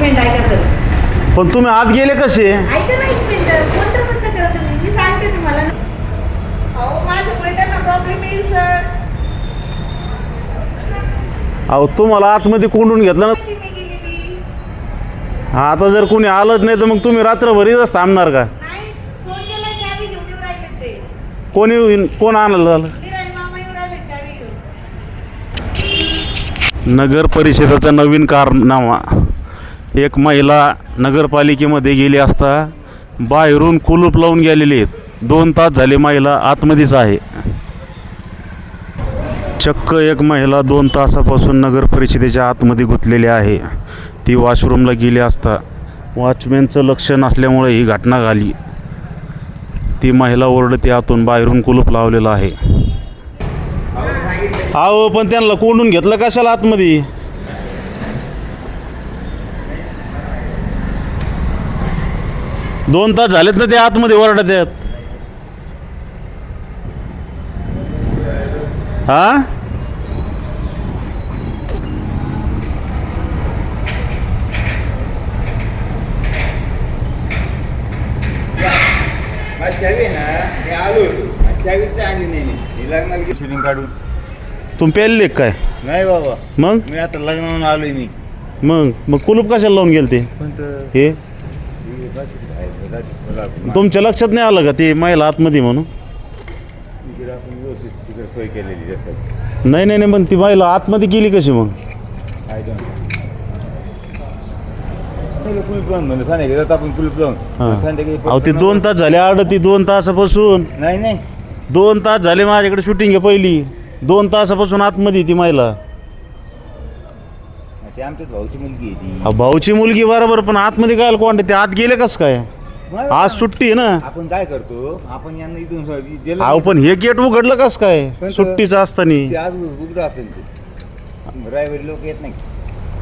Minute ऐका sir. पण तुम्ही आत गेले कसे? ऐका ना एक मिनिट. कोणतं बंद करा तुम्ही. मी सांगते तुम्हाला. अहो माझ्यामुळे त्यांना प्रॉब्लेम येईल सर. अहो तुम्हाला आतमध्ये कोंडून घेतलं ना. मी गेलेली. आता जर कोणी आलंच नाही तर मग तुम्ही रात्रभरीच थांबणार का? नाही फोन केला चावी घेऊन येऊन राहिले ते. कोण आणलं झालं? निराय मामा येऊन राहिले चावी घेऊन. नगर परिषदेचा नवीन कारनामा. एक महिला नगरपालिकेमध्ये गेली असता बाहेरून कुलूप लावून गेलेली आहेत. 2 तास झाले महिला आतमध्येच आहे. चक्क एक महिला 2 तासापासून नगर परिषदेच्या आतमध्ये गुंतलेली आहे. ती वॉशरूमला गेली असता वॉचमॅनचं लक्ष नसल्यामुळे ही घटना झाली. ती महिला ओरडते आतून, बाहेरून कुलूप लावलेलं आहे. अहो पण त्यांना कोंडून घेतलं कशाला आतमध्ये? दोन तास झालेत ना ते आतमध्ये ओरडत आहेत. हा शूटिंग काढून तुम्ही पेलले काय? नाही बाबा, मग मी आता लग्नावरून आलोय मी. मग कुलूप कशाला लावून गेले ते? हे तुमच्या लक्षात नाही आलं का ते महिला आतमध्ये म्हणून? सोय केलेली. नाही नाही नाही, पण ती महिला आतमध्ये गेली कशी मग? कुलूप लावून म्हणलं सांगायचं आपण कुलूप लावून. अहो ते 2 तास झाले आडती. 2 तासापासून. नाही 2 तास झाले माझ्याकडे शूटिंग आहे पहिली. 2 तासापासून आतमध्ये ती महिला. ते आमच्याच भाऊची मुलगी आहे ती. हा भाऊची मुलगी बरोबर, पण आतमध्ये काय कोण ते आत गेले कसं काय? आज सुट्टी आहे ना. आपण काय करतो, आपण यांना इथून अहो पण हे गेट उघडलं कसं काय सुट्टीचं असताना? आज उघडं असेल ते. ड्रायव्हर लोक येत नाही.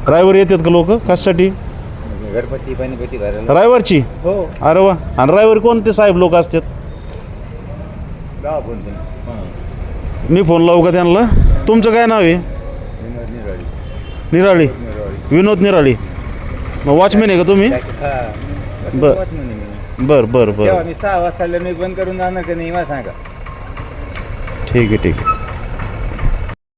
ड्रायव्हर येतात का लोक कशासाठी? घरपट्टी पाणीपट्टी भरायला. ड्रायव्हरची? हो. अरे वा. आणि ड्रायव्हर कोणते साहेब लोक असतात? गाव फोन मी फोन लावू का त्यांना? तुमचं काय नाव आहे? निराळी. विनोद निराळी. मग वॉचमॅन आहे का तुम्ही? बर बर बर. मी 6 वाजता बंद करून जाणार का नाही मला सांगा. ठीक आहे ठीक आहे.